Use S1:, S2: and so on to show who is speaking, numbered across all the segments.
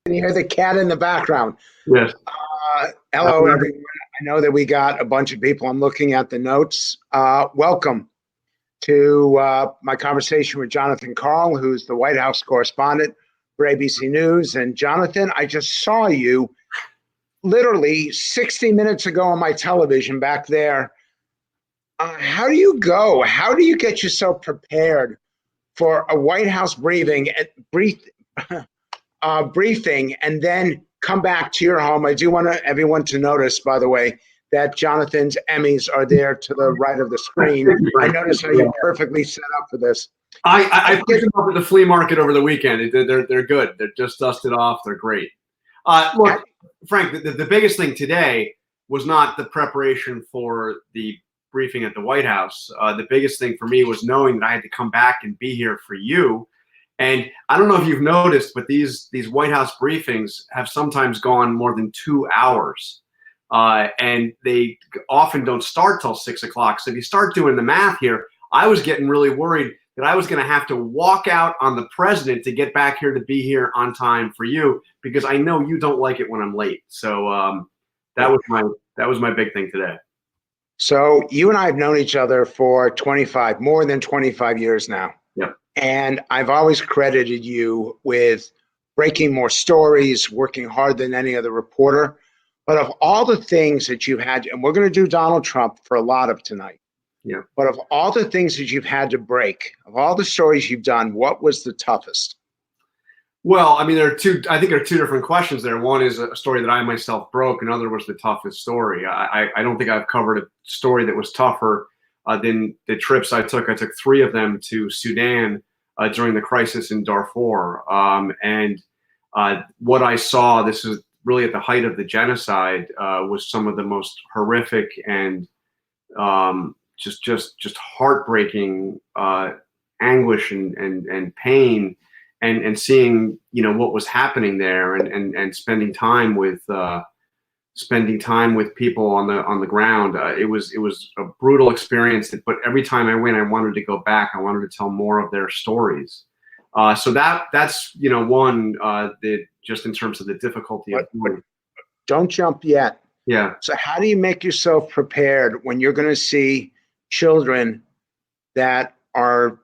S1: can hear the cat in the background.
S2: Yes.
S1: Hello, everyone. I know that we got a bunch of people. I'm looking at the notes. Welcome to my conversation with Jonathan Karl, who's the White House correspondent for ABC News. And Jonathan, I just saw you literally 60 minutes ago on my television back there. How do you go? How do you get yourself prepared for a White House briefing and then come back to your home? I do want everyone to notice, by the way, that Jonathan's Emmys are there to the right of the screen. I noticed how you're perfectly set up for this.
S2: I picked them up at the flea market over the weekend. They're good. They're just dusted off. They're great. Look, Frank, the biggest thing today was not the preparation for the briefing at the White House. The biggest thing for me was knowing that I had to come back and be here for you. And I don't know if you've noticed, but these White House briefings have sometimes gone more than 2 hours. And they often don't start till 6 o'clock. So if you start doing the math here, I was getting really worried that I was going to have to walk out on the president to get back here to be here on time for you, because I know you don't like it when I'm late. So that was my big thing today.
S1: So you and I have known each other for more than 25 years now.
S2: Yeah.
S1: And I've always credited you with breaking more stories, working harder than any other reporter. But of all the things that you've had, and we're going to do Donald Trump for a lot of tonight.
S2: Yeah.
S1: But of all the things that you've had to break, of all the stories you've done, what was the toughest?
S2: Well, I mean, I think there are two different questions there. One is a story that I myself broke. Another was the toughest story. I don't think I've covered a story that was tougher than the trips I took. I took 3 of them to Sudan during the crisis in Darfur. And what I saw, this is really at the height of the genocide, was some of the most horrific and just heartbreaking anguich and pain. And seeing, what was happening there, and spending time with people on the ground, it was a brutal experience. But every time I went, I wanted to go back. I wanted to tell more of their stories. So that's one that just in terms of the difficulty of doing.
S1: Don't jump yet.
S2: Yeah.
S1: So how do you make yourself prepared when you're going to see children that are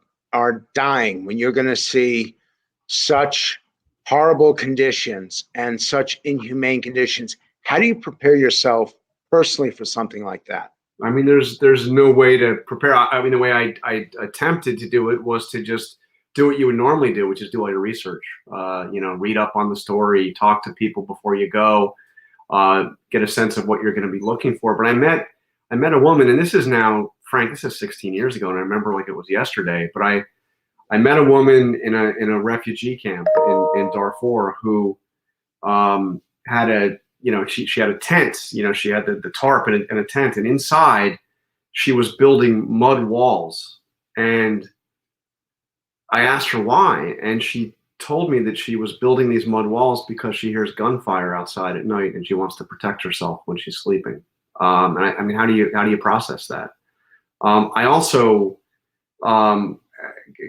S1: dying? When you're going to see such horrible conditions and such inhumane conditions, how do you prepare yourself personally for something like that?
S2: I mean, there's no way to prepare. I mean, the way I attempted to do it was to just do what you would normally do, which is do all your research. Read up on the story, talk to people before you go, get a sense of what you're going to be looking for. But I met a woman, and this is now, Frank, this is 16 years ago, and I remember like it was yesterday. But I met a woman in a refugee camp in Darfur who had she had a tent. She had the tarp and a tent, and inside she was building mud walls. And I asked her why, and she told me that she was building these mud walls because she hears gunfire outside at night and she wants to protect herself when she's sleeping. And I mean, how do you process that? I also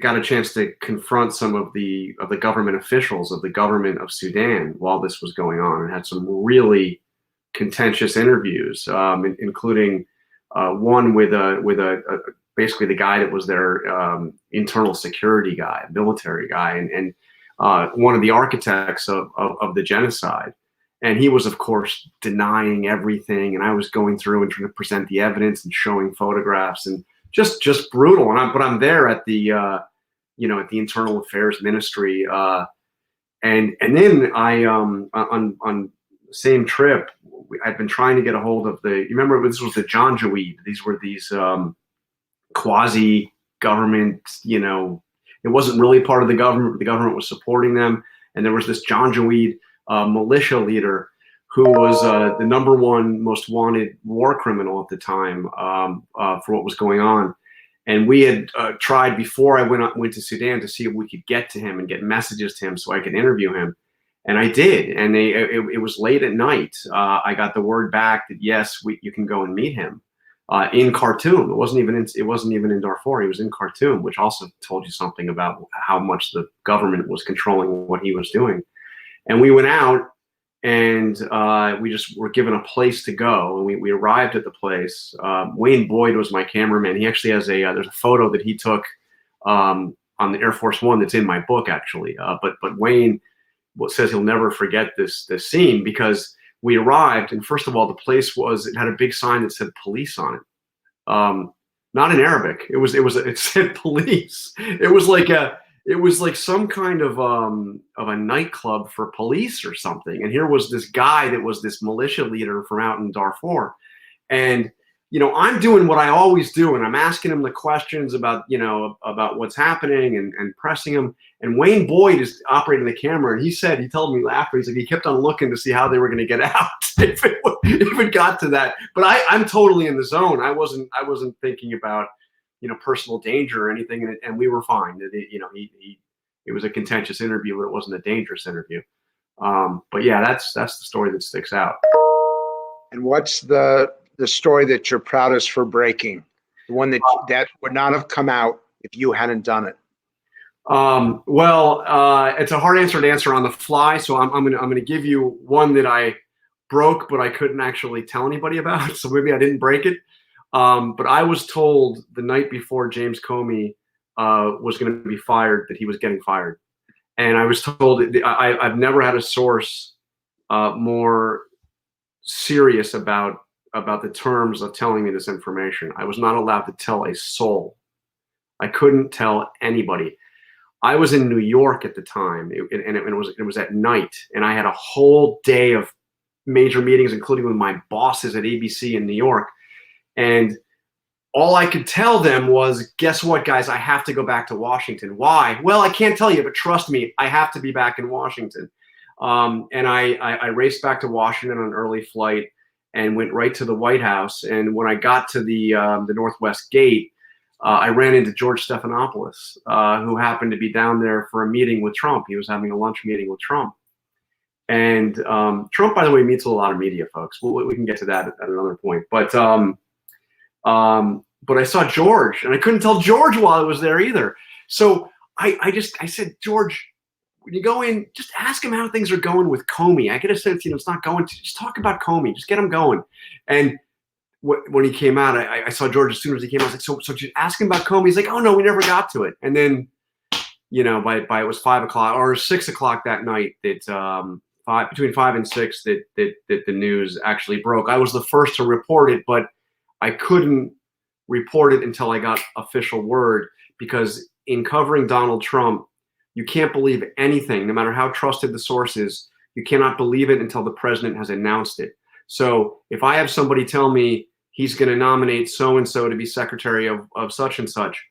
S2: got a chance to confront some of the government officials of the government of Sudan while this was going on, and had some really contentious interviews, including one with basically the guy that was their internal security guy, military guy, and one of the architects of the genocide. And he was, of course, denying everything. And I was going through and trying to present the evidence and showing photographs, and just brutal. But I'm there at the at the Internal Affairs Ministry, and then I on the same trip, I'd been trying to get a hold of you remember this was the Janjaweed. These were these quasi government, it wasn't really part of the government, but the government was supporting them. And there was this Janjaweed militia leader who was the #1 most wanted war criminal at the time for what was going on. And we had tried before I went to Sudan to see if we could get to him and get messages to him so I could interview him. And I did. And it was late at night. I got the word back that yes, you can go and meet him in Khartoum. It wasn't even in Darfur. He was in Khartoum, which also told you something about how much the government was controlling what he was doing. And we went out, and we just were given a place to go, and we arrived at the place. Wayne Boyd was my cameraman. He actually has there's a photo that he took on the Air Force One that's in my book, actually. But Wayne says he'll never forget this scene, because we arrived, and first of all, the place it had a big sign that said police on it. Not in Arabic. It said police. It was like some kind of a nightclub for police or something. And here was this guy that was this militia leader from out in Darfur. And, I'm doing what I always do, and I'm asking him the questions about what's happening and pressing him. And Wayne Boyd is operating the camera, and he told me laughing, he's like, he kept on looking to see how they were going to get out if it got to that. But I'm totally in the zone. I wasn't thinking about personal danger or anything, and we were fine. It was a contentious interview, but it wasn't a dangerous interview. But yeah, that's the story that sticks out.
S1: And what's the story that you're proudest for breaking? The one that would not have come out if you hadn't done it?
S2: Well, it's a hard answer to answer on the fly, so I'm gonna give you one that I broke, but I couldn't actually tell anybody about, so maybe I didn't break it. But I was told the night before James Comey was going to be fired that he was getting fired, and I was told I've never had a source more serious about the terms of telling me this information. I was not allowed to tell a soul. I couldn't tell anybody. I was in New York at the time, and it was at night, and I had a whole day of major meetings, including with my bosses at ABC in New York. And all I could tell them was, guess what, guys, I have to go back to Washington. Why? Well, I can't tell you, but trust me, I have to be back in Washington. And I raced back to Washington on an early flight and went right to the White House. And when I got to the Northwest Gate, I ran into George Stephanopoulos, who happened to be down there for a meeting with Trump. He was having a lunch meeting with Trump. And Trump, by the way, meets with a lot of media folks. We can get to that at another point. But I saw George, and I couldn't tell George while I was there either. So I said, George, when you go in, just ask him how things are going with Comey. I get a sense, it's not going to. Just talk about Comey. Just get him going. And when he came out, I saw George as soon as he came out. I was like, so just ask him about Comey. He's like, oh no, we never got to it. And then, by it was 5 o'clock or 6 o'clock that night that between 5 and 6 that the news actually broke. I was the first to report it, but I couldn't report it until I got official word, because in covering Donald Trump, you can't believe anything, no matter how trusted the source is. You cannot believe it until the president has announced it. So if I have somebody tell me he's going to nominate so-and-so to be secretary of such and such,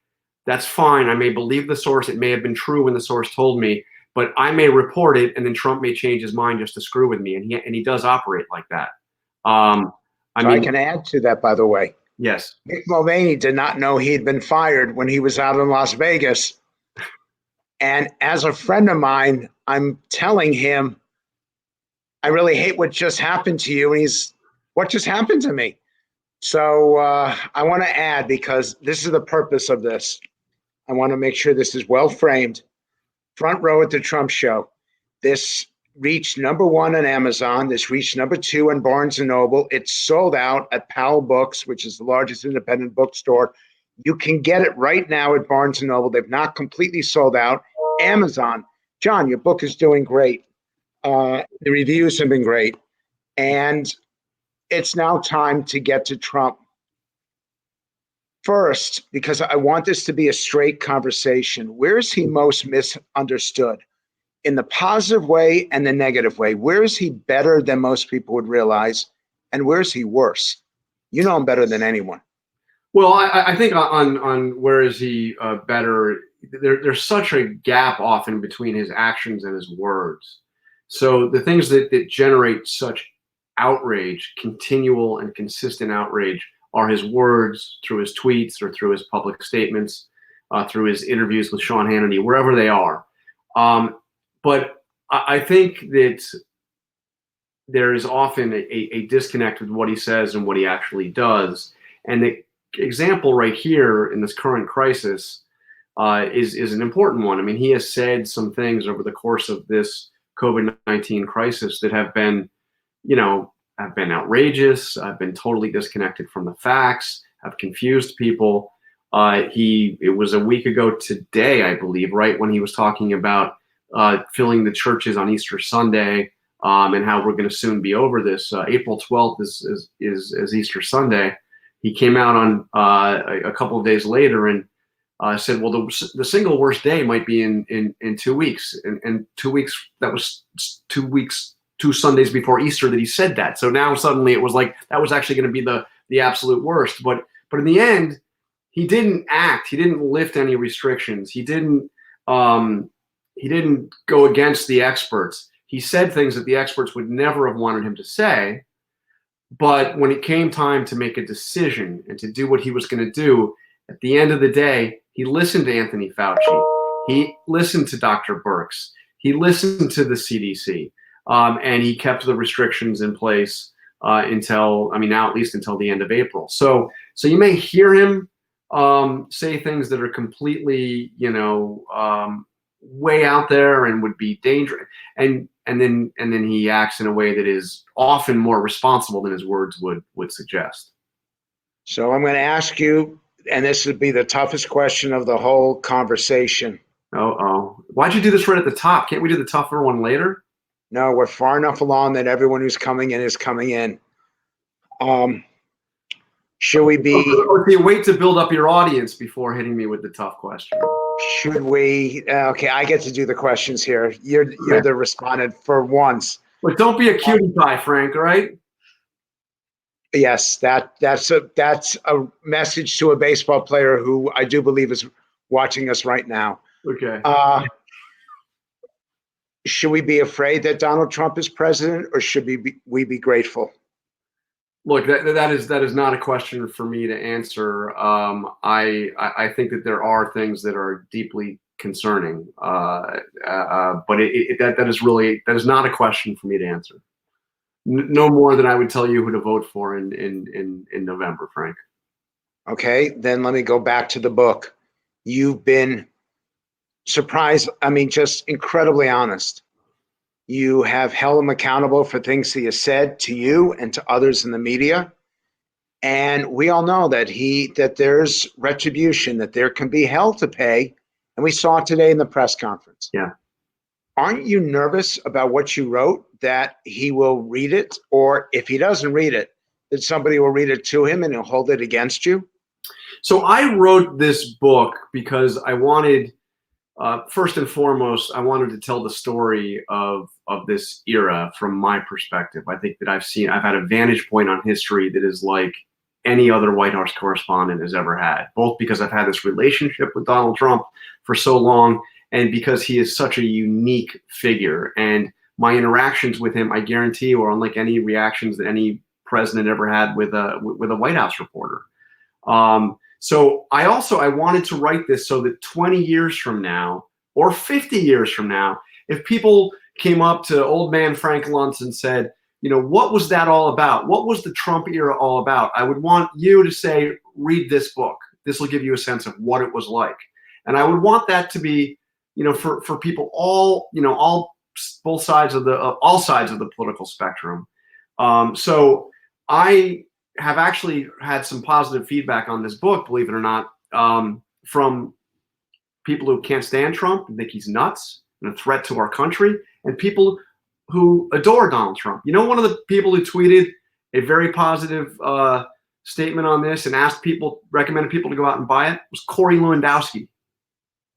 S2: that's fine. I may believe the source. It may have been true when the source told me, but I may report it, and then Trump may change his mind just to screw with me. And he does operate like that.
S1: I can add to that, by the way.
S2: Yes.
S1: Mick Mulvaney did not know he had been fired when he was out in Las Vegas. And as a friend of mine, I'm telling him, I really hate what just happened to you. And what just happened to me? So I want to add, because this is the purpose of this. I want to make sure this is well framed. Front row at the Trump show. This reached #1 on Amazon. This reached #2 on Barnes & Noble. It's sold out at Powell Books, which is the largest independent bookstore. You can get it right now at Barnes & Noble. They've not completely sold out. Amazon. John, your book is doing great. The reviews have been great. And it's now time to get to Trump. First, because I want this to be a straight conversation, where is he most misunderstood? In the positive way and the negative way. Where is he better than most people would realize? And where is he worse? You know him better than anyone.
S2: Well, I think on where is he better, there's such a gap often between his actions and his words. So the things that generate such outrage, continual and consistent outrage, are his words, through his tweets or through his public statements, through his interviews with Sean Hannity, wherever they are. But I think that there is often a disconnect with what he says and what he actually does. And the example right here in this current crisis is an important one. I mean, he has said some things over the course of this COVID-19 crisis that have been, have been outrageous, have been totally disconnected from the facts, have confused people. It was a week ago today, I believe, right when he was talking about filling the churches on Easter Sunday, and how we're going to soon be over this. April 12th is Easter Sunday. He came out on a couple of days later and said, well, the single worst day might be in 2 weeks. And 2 weeks, that was 2 weeks, 2 Sundays before Easter that he said that. So now suddenly it was like that was actually going to be the absolute worst. But in the end, he didn't act. He didn't lift any restrictions. He didn't go against the experts. He said things that the experts would never have wanted him to say. But when it came time to make a decision and to do what he was going to do, at the end of the day, he listened to Anthony Fauci. He listened to Dr. Birx. He listened to the CDC. And he kept the restrictions in place until now at least until the end of April. So you may hear him say things that are completely, way out there and would be dangerous. And then he acts in a way that is often more responsible than his words would suggest.
S1: So I'm going to ask you, and this would be the toughest question of the whole conversation.
S2: Why'd you do this right at the top? Can't we do the tougher one later?
S1: No, we're far enough along that everyone who's coming in is coming in. Should we be?
S2: Or do you wait to build up your audience before hitting me with the tough question?
S1: Should we? Okay, I get to do the questions here. You're the respondent for once.
S2: But don't be a cutie pie, Frank. All right?
S1: Yes, that's a message to a baseball player who I do believe is watching us right now.
S2: Okay.
S1: Should we be afraid that Donald Trump is president, or should we be grateful?
S2: Look, that is not a question for me to answer. I think that there are things that are deeply concerning, but that is not a question for me to answer. No more than I would tell you who to vote for in November, Frank.
S1: Okay, then let me go back to the book. You've been surprised. I mean, just incredibly honest. You have held him accountable for things he has said to you and to others in the media. And we all know that there's retribution, that there can be hell to pay. And we saw it today in the press conference.
S2: Yeah.
S1: Aren't you nervous about what you wrote, that he will read it? Or if he doesn't read it, that somebody will read it to him and he'll hold it against you?
S2: So I wrote this book because I wanted, first and foremost, I wanted to tell the story of this era from my perspective. I think that I've had a vantage point on history that is like any other White House correspondent has ever had, both because I've had this relationship with Donald Trump for so long and because he is such a unique figure. And my interactions with him, I guarantee you, are unlike any reactions that any president ever had with a White House reporter. So I wanted to write this so that 20 years from now or 50 years from now, if people came up to old man Frank Luntz and said, what was that all about? What was the Trump era all about? I would want you to say, read this book. This will give you a sense of what it was like. And I would want that to be, for people both sides of the political spectrum. So I have actually had some positive feedback on this book, believe it or not, from people who can't stand Trump and think he's nuts and a threat to our country, and people who adore Donald Trump. One of the people who tweeted a very positive statement on this and recommended people to go out and buy it was Corey Lewandowski.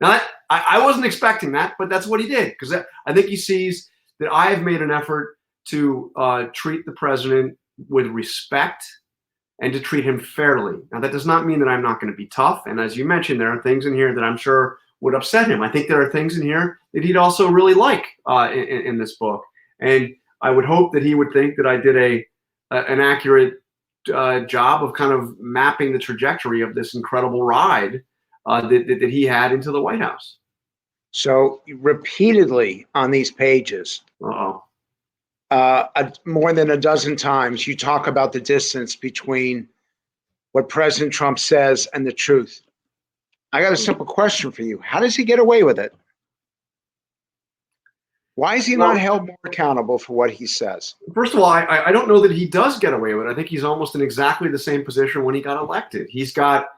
S2: Now, I wasn't expecting that, but that's what he did, because I think he sees that I have made an effort to treat the president with respect and to treat him fairly. Now, that does not mean that I'm not going to be tough. And as you mentioned, there are things in here that I'm sure would upset him. I think there are things in here that he'd also really like in this book. And I would hope that he would think that I did an accurate job of kind of mapping the trajectory of this incredible ride that he had into the White House.
S1: So repeatedly on these pages, more than a dozen times, you talk about the distance between what President Trump says and the truth. I got a simple question for you. How does he get away with it? Why is he
S2: Well,
S1: not held more accountable for what he says?
S2: first of all, I don't know that he does get away with it. I think he's almost in exactly the same position when he got elected. He's got,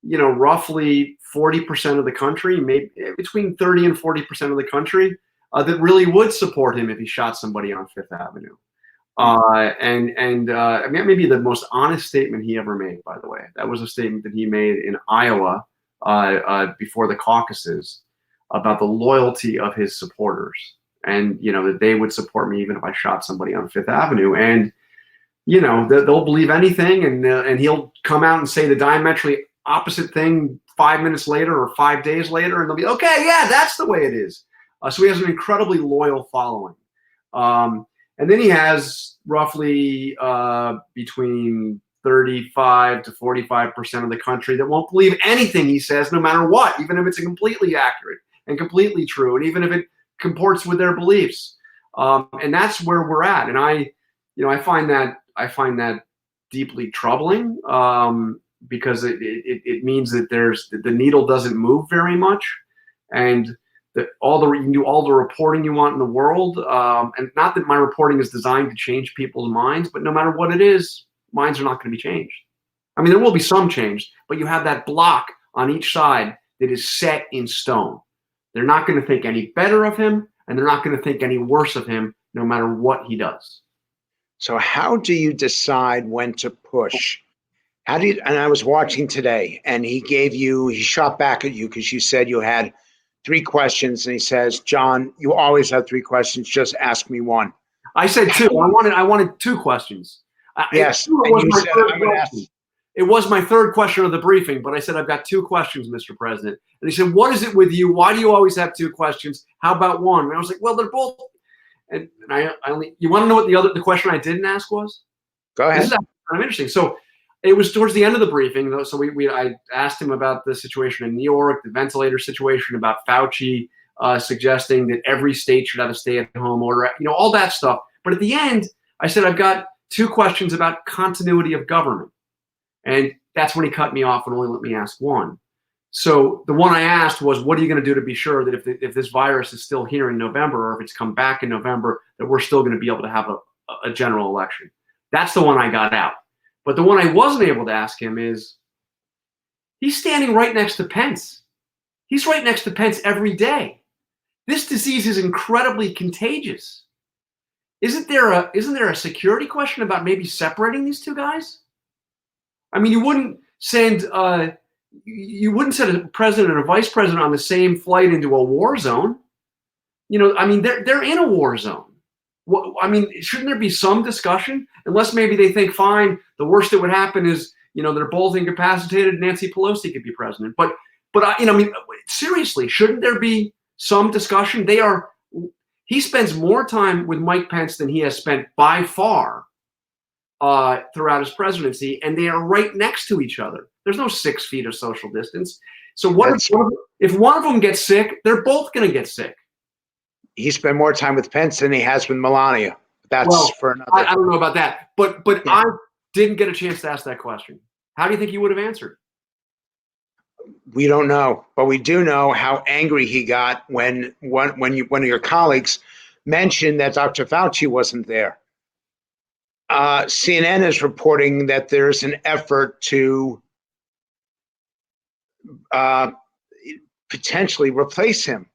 S2: roughly 40% of the country, maybe between 30 and 40% of the country, that really would support him if he shot somebody on Fifth Avenue. I mean, maybe the most honest statement he ever made, by the way. That was a statement that he made in Iowa before the caucuses about the loyalty of his supporters, and that they would support me even if I shot somebody on Fifth Avenue. And they'll believe anything, and he'll come out and say the diametrically opposite thing 5 minutes later or 5 days later, and they'll be, okay, yeah, that's the way it is. So he has an incredibly loyal following. And then he has roughly between 35 to 45% of the country that won't believe anything he says, no matter what, even if it's completely accurate and completely true, and even if it comports with their beliefs. And that's where we're at. And I find that deeply troubling, because it means that the needle doesn't move very much, and that you can do all the reporting you want in the world, and not that my reporting is designed to change people's minds, but no matter what it is, minds are not going to be changed. I mean, there will be some change, but you have that block on each side that is set in stone. They're not going to think any better of him, and they're not going to think any worse of him, no matter what he does.
S1: So how do you decide when to push? And I was watching today, and he shot back at you because you said you had 3 questions, and he says, John, you always have 3 questions. Just ask me one.
S2: I said 2. I wanted 2 questions.
S1: Yes.
S2: It was my third question of the briefing, but I said, I've got 2 questions, Mr. President. And he said, what is it with you? Why do you always have 2 questions? How about one? And I was like, well, they're both. And you want to know what the question I didn't ask was?
S1: Go ahead.
S2: This is kind of interesting. So it was towards the end of the briefing, though. So I asked him about the situation in New York, the ventilator situation, about Fauci suggesting that every state should have a stay-at-home order, all that stuff. But at the end, I said, I've got 2 questions about continuity of government. And that's when he cut me off and only let me ask one. So the one I asked was, what are you going to do to be sure that if this virus is still here in November, or if it's come back in November, that we're still going to be able to have a general election? That's the one I got out. But the one I wasn't able to ask him is, he's standing right next to Pence. He's right next to Pence every day. This disease is incredibly contagious. Isn't there a security question about maybe separating these 2 guys? I mean, you wouldn't send a president and a vice president on the same flight into a war zone. I mean, they're in a war zone. I mean, shouldn't there be some discussion? Unless maybe they think, fine, the worst that would happen is, they're both incapacitated, Nancy Pelosi could be president. But I mean, seriously, shouldn't there be some discussion? He spends more time with Mike Pence than he has spent by far throughout his presidency, and they are right next to each other. There's no 6 feet of social distance. So if one of them gets sick, they're both going to get sick.
S1: He spent more time with Pence than he has with Melania. For another.
S2: I don't know about that, but yeah. I didn't get a chance to ask that question. How do you think he would have answered?
S1: We don't know, but we do know how angry he got when one of your colleagues mentioned that Dr. Fauci wasn't there. CNN is reporting that there's an effort to potentially replace him.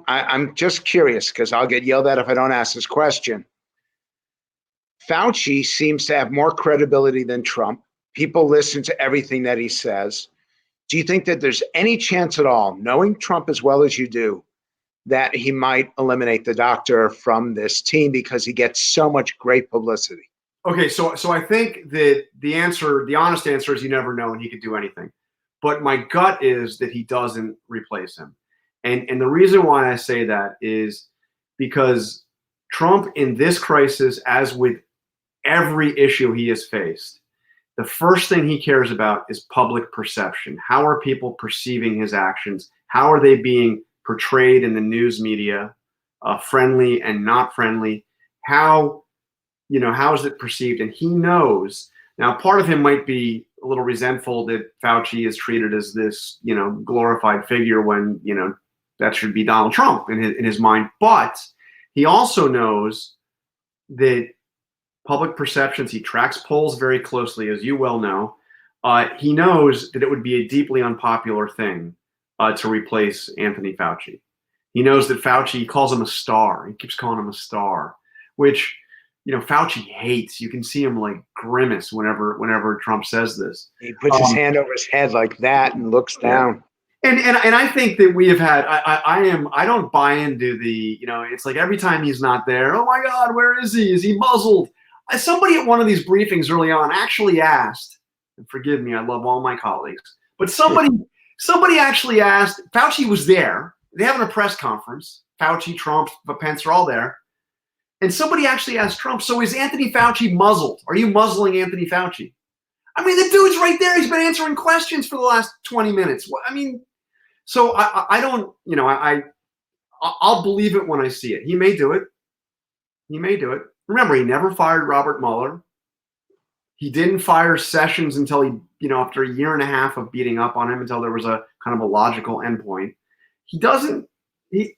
S1: I'm just curious, because I'll get yelled at if I don't ask this question. Fauci seems to have more credibility than Trump. People listen to everything that he says. Do you think that there's any chance at all, knowing Trump as well as you do, that he might eliminate the doctor from this team because he gets so much great publicity?
S2: Okay, so I think that the honest answer is you never know, and he could do anything. But my gut is that he doesn't replace him. And the reason why I say that is because Trump, in this crisis, as with every issue he has faced, the first thing he cares about is public perception. How are people perceiving his actions? How are they being portrayed in the news media, friendly and not friendly? How is it perceived? And he knows. Now, part of him might be a little resentful that Fauci is treated as this, glorified figure when, that should be Donald Trump in his mind. But He also knows that public perceptions, he tracks polls very closely, as you well know. He knows that it would be a deeply unpopular thing to replace Anthony Fauci. He knows that Fauci, he calls him a star. He keeps calling him a star, which, Fauci hates. You can see him like grimace whenever Trump says this.
S1: He puts his hand over his head like that and looks down.
S2: And I think that we have had, I don't buy into the, it's like every time he's not there, oh my God, where is he? Is he muzzled? Somebody at one of these briefings early on actually asked, and forgive me, I love all my colleagues, but somebody actually asked, Fauci was there, they having a press conference, Fauci, Trump, Pence are all there, and somebody actually asked Trump, so is Anthony Fauci muzzled? Are you muzzling Anthony Fauci? I mean, the dude's right there. He's been answering questions for the last 20 minutes. I mean, so I don't, I'll believe it when I see it. He may do it. He may do it. Remember, he never fired Robert Mueller. He didn't fire Sessions until he, after a year and a half of beating up on him, until there was a kind of a logical endpoint. He doesn't, he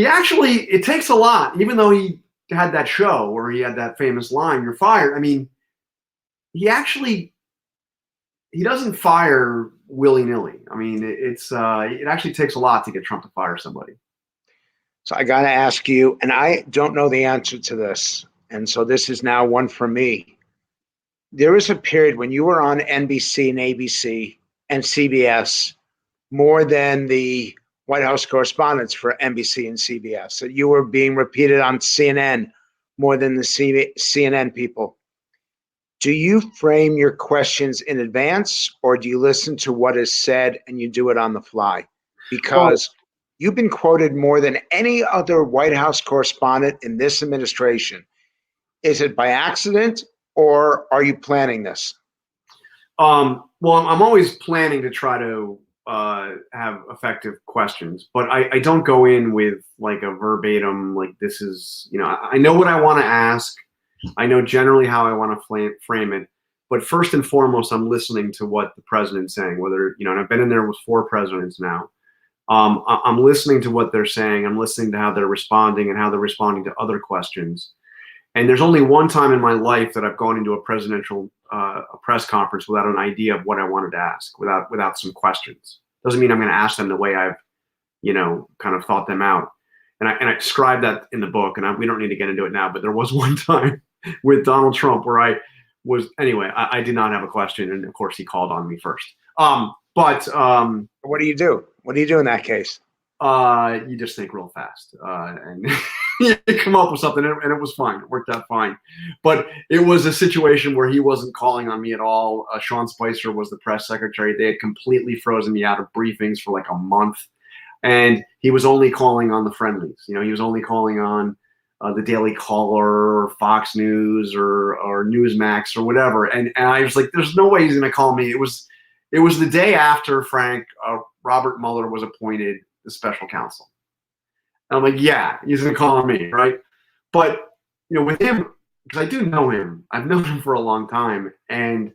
S2: actually, it takes a lot, even though he had that show where he had that famous line, "You're fired." I mean, he doesn't fire willy-nilly. I mean, it actually takes a lot to get Trump to fire somebody.
S1: So I got to ask you, and I don't know the answer to this, and so this is now one for me. There was a period when you were on NBC and ABC and CBS more than the White House correspondents for NBC and CBS. So you were being repeated on CNN more than the CNN people. Do you frame your questions in advance, or do you listen to what is said and you do it on the fly? Because you've been quoted more than any other White House correspondent in this administration. Is it by accident, or are you planning this?
S2: Well, I'm always planning to try to have effective questions, but I don't go in with like a verbatim, like this is, I know what I want to ask. I know generally how I want to frame it, but first and foremost, I'm listening to what the president's saying, whether, and I've been in there with 4 presidents now. I'm listening to what they're saying. I'm listening to how they're responding and how they're responding to other questions. And there's only one time in my life that I've gone into a presidential a press conference without an idea of what I wanted to ask, without some questions. Doesn't mean I'm going to ask them the way I've, kind of thought them out. And I described that in the book, and we don't need to get into it now, but there was one time with Donald Trump where I did not have a question, and of course he called on me first. But
S1: what do you do? What do you do in that case?
S2: You just think real fast, and you come up with something, and it was fine. It worked out fine. But it was a situation where he wasn't calling on me at all. Sean Spicer was the press secretary. They had completely frozen me out of briefings for like a month, and he was only calling on the friendlies. He was only calling on the Daily Caller or Fox News or Newsmax or whatever. And I was like, there's no way he's going to call me. It was the day after Robert Mueller was appointed the special counsel. And I'm like, yeah, he's going to call on me, right? But, with him, because I do know him, I've known him for a long time, and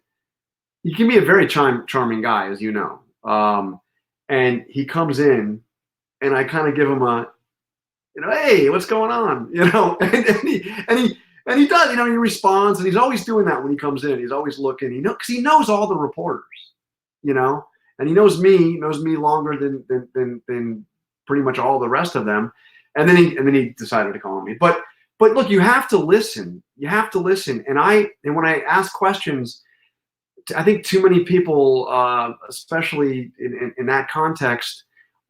S2: he can be a very charming guy, as you know. And he comes in, and I kind of give him a, hey, what's going on? And he does, he responds, and he's always doing that when he comes in. He's always looking, because he knows all the reporters, and he knows me longer than pretty much all the rest of them. And then he decided to call on me. But look, you have to listen. You have to listen. And when I ask questions, I think too many people, especially in that context,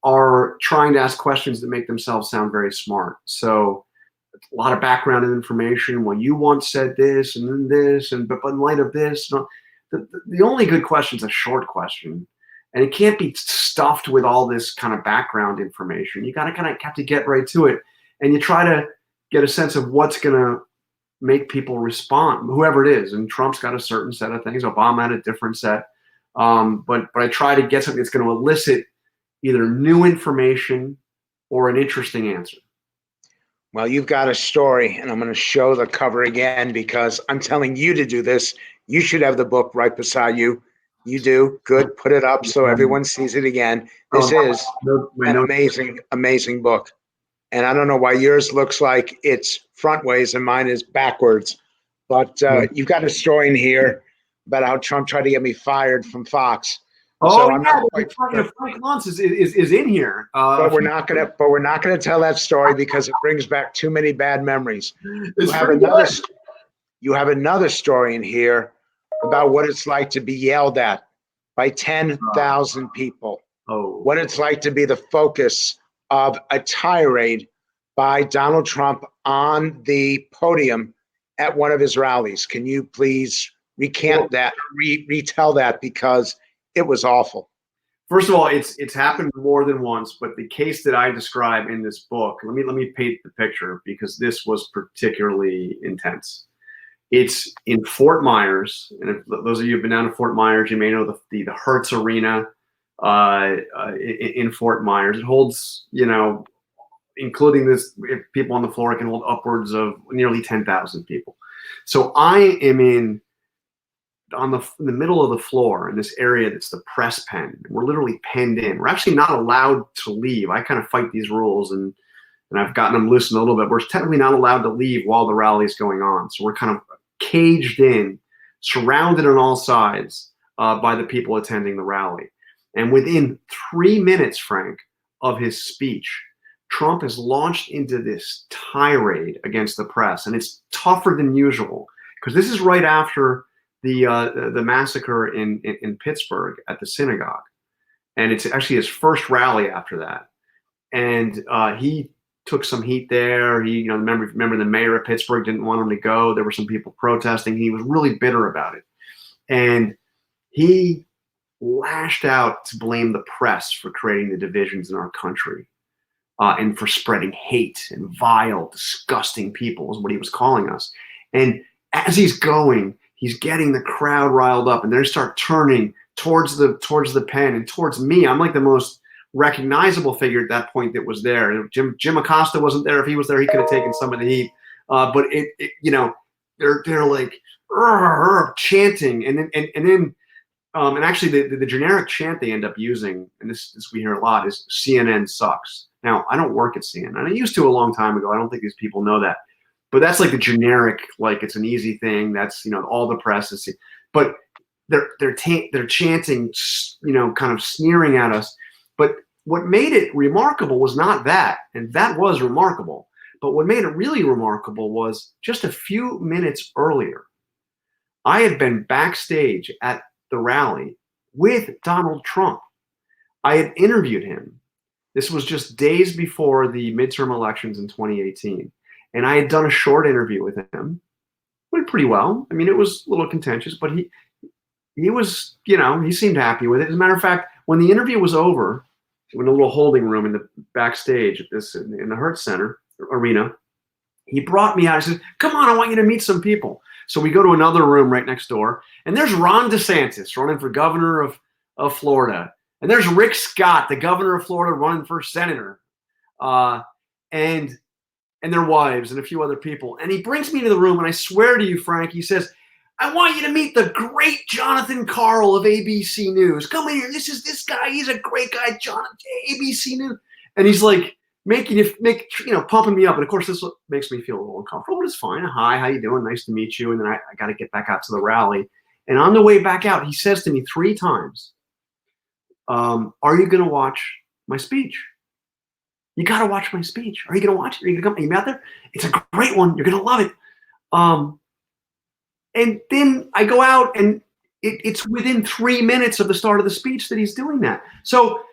S2: are trying to ask questions that make themselves sound very smart. So a lot of background information. Well, you once said this and then this, but in light of this, the only good question is a short question. And it can't be stuffed with all this kind of background information. You got to kind of have to get right to it. And you try to get a sense of what's going to make people respond, whoever it is. And Trump's got a certain set of things. Obama had a different set. But I try to get something that's going to elicit either new information or an interesting answer.
S1: Well, you've got a story, and I'm going to show the cover again because I'm telling you to do this. You should have the book right beside you. You do. Good. Put it up so everyone sees it again. This is an amazing, amazing book. And I don't know why yours looks like it's front ways and mine is backwards. But you've got a story in here about how Trump tried to get me fired from Fox.
S2: Oh
S1: So I'm
S2: yeah,
S1: not quite,
S2: Frank Luntz is in here.
S1: but we're not gonna tell that story because it brings back too many bad memories.
S2: It's pretty good.
S1: You have another story in here about what it's like to be yelled at by 10,000 people.
S2: Oh,
S1: What it's like to be the focus of a tirade by Donald Trump on the podium at one of his rallies. Can you please recant that, retell that, because it was awful.
S2: First of all, it's happened more than once, but the case that I describe in this book, let me paint the picture because this was particularly intense. It's in Fort Myers, and if those of you who've been down to Fort Myers, you may know the Hertz Arena in Fort Myers. It holds, including this, people on the floor, it can hold upwards of nearly 10,000 people. So I am in the middle of the floor in this area that's the press pen. We're literally penned in. We're actually not allowed to leave. I kind of fight these rules, and I've gotten them loosened a little bit. We're technically not allowed to leave while the rally is going on. So we're kind of caged in, surrounded on all sides by the people attending the rally. And within 3 minutes, Frank, of his speech, Trump has launched into this tirade against the press, and it's tougher than usual because this is right after the massacre in Pittsburgh at the synagogue, and it's actually his first rally after that. And he took some heat there. He, remember the mayor of Pittsburgh didn't want him to go. There were some people protesting. He was really bitter about it, and he lashed out to blame the press for creating the divisions in our country. And for spreading hate and vile, disgusting people is what he was calling us. And as he's going, he's getting the crowd riled up, and they start turning towards the pen and towards me. I'm like the most recognizable figure at that point that was there. Jim Acosta wasn't there. If he was there, he could have taken some of the heat. But they're like chanting, and actually the generic chant they end up using, and this we hear a lot, is CNN sucks. Now, I don't work at CNN. I used to a long time ago. I don't think these people know that. But that's like the generic, like it's an easy thing. That's, all the press is. But they're chanting, kind of sneering at us. But what made it remarkable was not that, and that was remarkable. But what made it really remarkable was just a few minutes earlier, I had been backstage at the rally with Donald Trump. I had interviewed him. This was just days before the midterm elections in 2018. And I had done a short interview with him. Went pretty well. I mean, it was a little contentious, but he was, he seemed happy with it. As a matter of fact, when the interview was over, in a little holding room in the backstage in the Hertz Center Arena, he brought me out. He said, "Come on, I want you to meet some people." So we go to another room right next door, and there's Ron DeSantis running for governor of Florida. And there's Rick Scott, the governor of Florida, running for senator, and their wives and a few other people. And he brings me to the room, and I swear to you, Frank, he says, "I want you to meet the great Jonathan Karl of ABC News. Come here. This guy. He's a great guy, Jonathan, ABC News." And he's like pumping me up. And of course, this makes me feel a little uncomfortable, but it's fine. "Hi, how you doing? Nice to meet you." And then I got to get back out to the rally. And on the way back out, he says to me 3 times, "Are you going to watch my speech? You got to watch my speech. Are you going to watch it? Are you going to come? Are you out there? It's a great one. You're going to love it." And then I go out, and it's within 3 minutes of the start of the speech that he's doing that. So,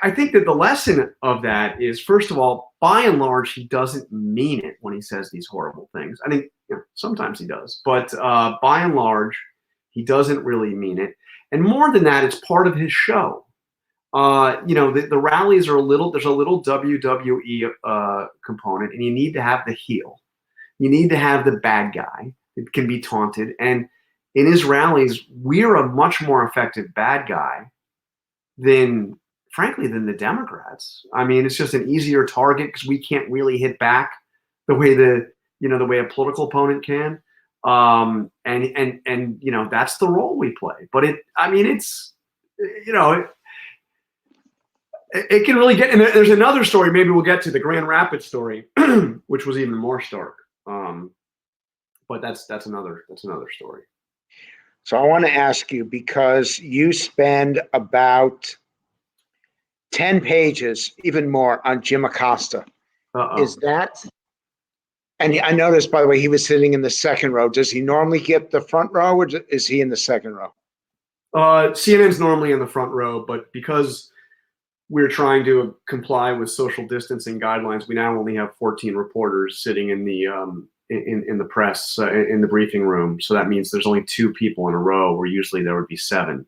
S2: I think that the lesson of that is, first of all, by and large, he doesn't mean it when he says these horrible things. I think sometimes he does, but by and large, he doesn't really mean it. And more than that, it's part of his show. The rallies are there's a little WWE component, and you need to have the heel. You need to have the bad guy that can be taunted. And in his rallies, we're a much more effective bad guy than the Democrats. I mean, it's just an easier target because we can't really hit back the way the way a political opponent can. And that's the role we play. But it can really get, and there's another story maybe we'll get to, the Grand Rapids story, which was even more stark. But that's another story.
S1: So I want to ask you, because you spend about 10 pages, even more, on Jim Acosta. Is that, and I noticed, by the way, he was sitting in the second row. Does he normally get the front row, or is he in the second row?
S2: CNN's normally in the front row, but because we're trying to comply with social distancing guidelines, we now only have 14 reporters sitting in the in the press in the briefing room. So that means there's only 2 people in a row, where usually there would be 7.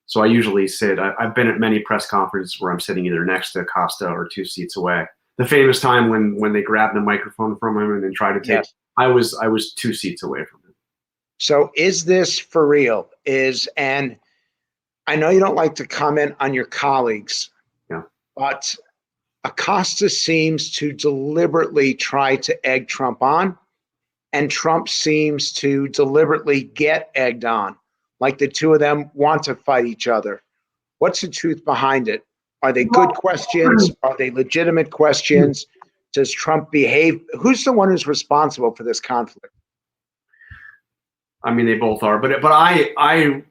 S2: So I usually sit. I've been at many press conferences where I'm sitting either next to Acosta or 2 seats away. The famous time when they grabbed the microphone from him and then tried to take, yes. I was 2 seats away from him.
S1: So is this for real? And I know you don't like to comment on your colleagues,
S2: yeah,
S1: but Acosta seems to deliberately try to egg Trump on, and Trump seems to deliberately get egged on, like the 2 of them want to fight each other. What's the truth behind it? Are they good questions? Are they legitimate questions? Does Trump behave? Who's the one who's responsible for this conflict?
S2: I mean, they both are, but I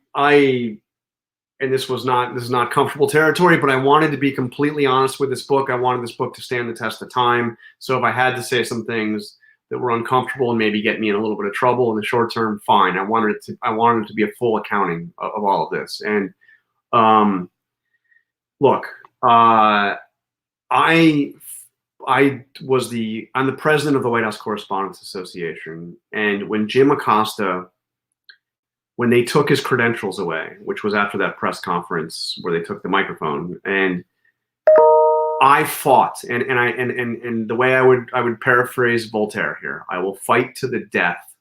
S2: and this is not comfortable territory, but I wanted to be completely honest with this book. I wanted this book to stand the test of time. So if I had to say some things that were uncomfortable and maybe get me in a little bit of trouble in the short term, fine. I wanted it to be a full accounting of all of this. And look, I'm the president of the White House Correspondents Association, and when Jim Acosta, when they took his credentials away, which was after that press conference where they took the microphone, and I fought, and the way I would paraphrase Voltaire here, I will fight to the death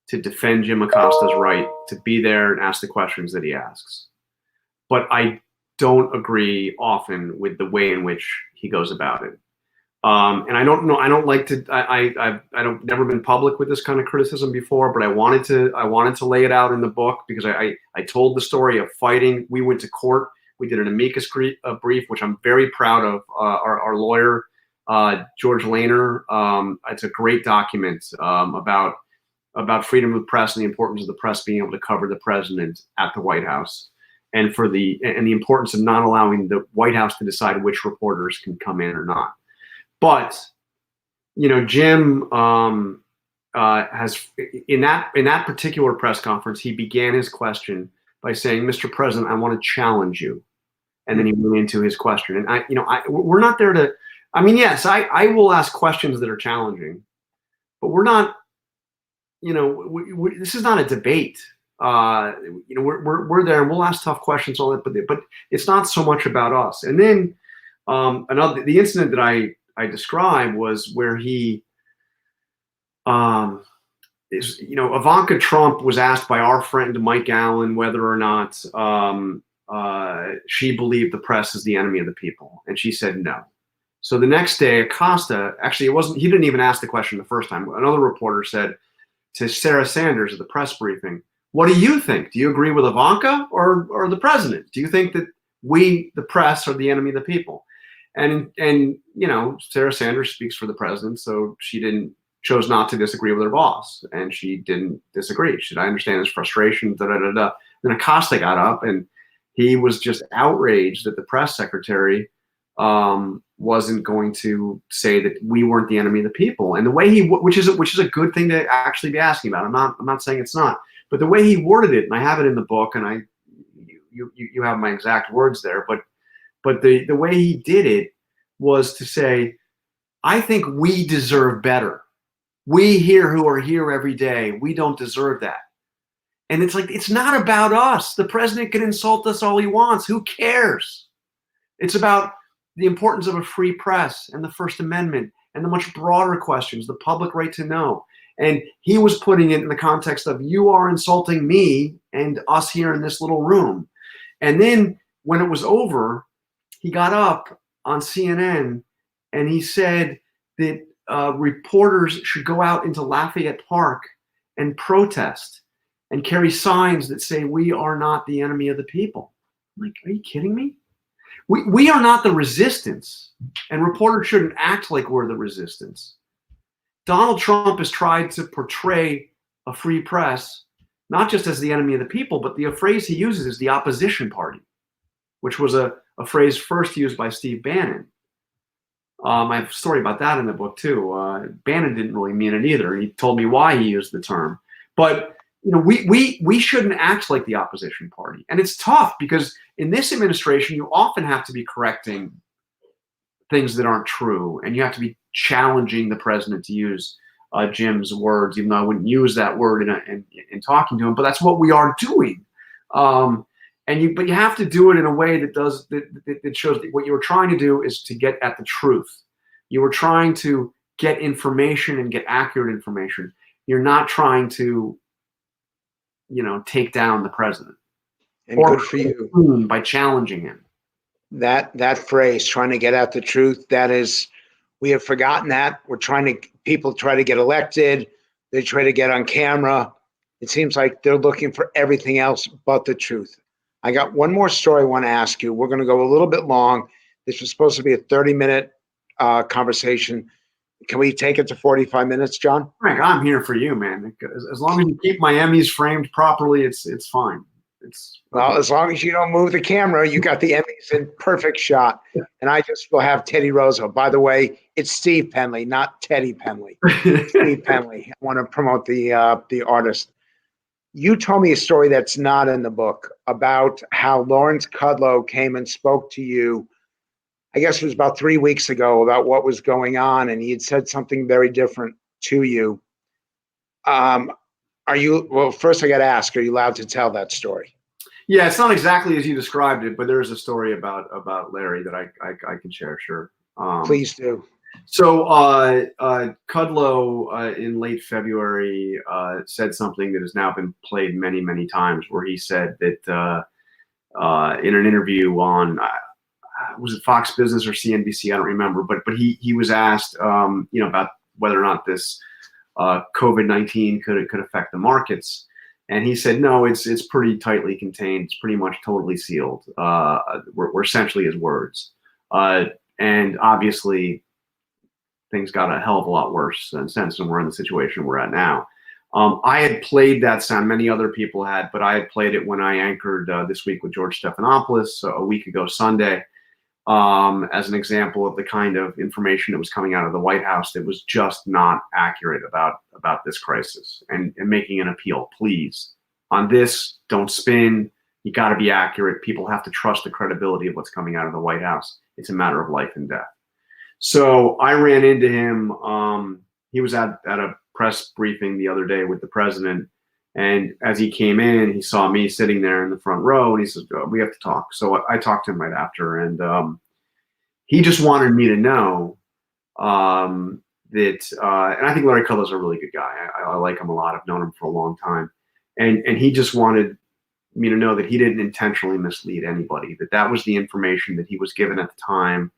S2: to defend Jim Acosta's right to be there and ask the questions that he asks. But I don't agree often with the way in which he goes about it. And I don't know, I don't like to, I've never been public with this kind of criticism before, but I wanted to lay it out in the book because I told the story of fighting. We went to court. We did an amicus brief, which I'm very proud of. Our lawyer, George Lehner. It's a great document about freedom of the press and the importance of the press being able to cover the president at the White House, and the importance of not allowing the White House to decide which reporters can come in or not. But Jim has in that particular press conference, he began his question by saying, "Mr. President, I want to challenge you," and then he went into his question. And we're not there to. I mean, yes, I will ask questions that are challenging, but we're not. This is not a debate. We're there and we'll ask tough questions, all that, but it's not so much about us. And then the incident that I described was where Ivanka Trump was asked by our friend Mike Allen whether or not she believed the press is the enemy of the people, and she said no. So the next day, Acosta, actually he didn't even ask the question the first time. Another reporter said to Sarah Sanders at the press briefing, "What do you think? Do you agree with Ivanka or the president? Do you think that we, the press, are the enemy of the people?" And Sarah Sanders speaks for the president, so she chose not to disagree with her boss, and she didn't disagree. She said, "I understand his frustration." Then Acosta got up, and he was just outraged that the press secretary wasn't going to say that we weren't the enemy of the people. And the way which is a good thing to actually be asking about. I'm not saying it's not, but the way he worded it, and I have it in the book, and you have my exact words there, but the way he did it was to say, "I think we deserve better. We here who are here every day, we don't deserve that." And it's like, it's not about us. The president can insult us all he wants. Who cares? It's about the importance of a free press and the First Amendment and the much broader questions, the public right to know. And he was putting it in the context of, you are insulting me and us here in this little room. And then when it was over, he got up on CNN and he said that reporters should go out into Lafayette Park and protest and carry signs that say, "We are not the enemy of the people." I'm like, are you kidding me? We are not the resistance, and reporters shouldn't act like we're the resistance. Donald Trump has tried to portray a free press not just as the enemy of the people, but the phrase he uses is the opposition party, which was a phrase first used by Steve Bannon. I have a story about that in the book too. Bannon didn't really mean it either. He told me why he used the term. But we shouldn't act like the opposition party. And it's tough because in this administration, you often have to be correcting things that aren't true, and you have to be challenging the president to use Jim's words, even though I wouldn't use that word in talking to him. But that's what we are doing. But you have to do it in a way that shows that what you were trying to do is to get at the truth. You were trying to get information and get accurate information. You're not trying to, take down the president.
S1: And good for you.
S2: By challenging him.
S1: That phrase, trying to get at the truth, that is, we have forgotten that. People try to get elected. They try to get on camera. It seems like they're looking for everything else but the truth. I got one more story I want to ask you. We're going to go a little bit long. This was supposed to be a 30-minute conversation. Can we take it to 45 minutes, John?
S2: Frank, I'm here for you, man. As long as you keep my Emmys framed properly, it's fine.
S1: Well, as long as you don't move the camera, you got the Emmys in perfect shot. And I just will have Teddy Rosa. By the way, it's Steve Penley, not Teddy Penley. Steve Penley. I want to promote the artist. You told me a story that's not in the book about how Lawrence Kudlow came and spoke to you. I guess it was about 3 weeks ago about what was going on, and he had said something very different to you. Well, first I got to ask, are you allowed to tell that story?
S2: Yeah, it's not exactly as you described it, but there is a story about Larry that I can share, sure.
S1: Please do.
S2: So Kudlow in late February said something that has now been played many, many times, where he said that in an interview on, was it Fox Business or CNBC? I don't remember, but he was asked, about whether or not this COVID-19 could affect the markets. And he said, no, it's pretty tightly contained. It's pretty much totally sealed. We're essentially his words. And obviously, things got a hell of a lot worse since, and we're in the situation we're at now. I had played that sound, many other people had, but I had played it when I anchored This Week with George Stephanopoulos a week ago Sunday, as an example of the kind of information that was coming out of the White House that was just not accurate about this crisis, and making an appeal, please. On this, don't spin. You got to be accurate. People have to trust the credibility of what's coming out of the White House. It's a matter of life and death. So I ran into him. He was at a press briefing the other day with the president. And as he came in, he saw me sitting there in the front row, and he says, oh, we have to talk. So I talked to him right after, and he just wanted me to know that, and I think Larry Kudlow's a really good guy. I like him a lot. I've known him for a long time. And he just wanted me to know that he didn't intentionally mislead anybody, that was the information that he was given at the time.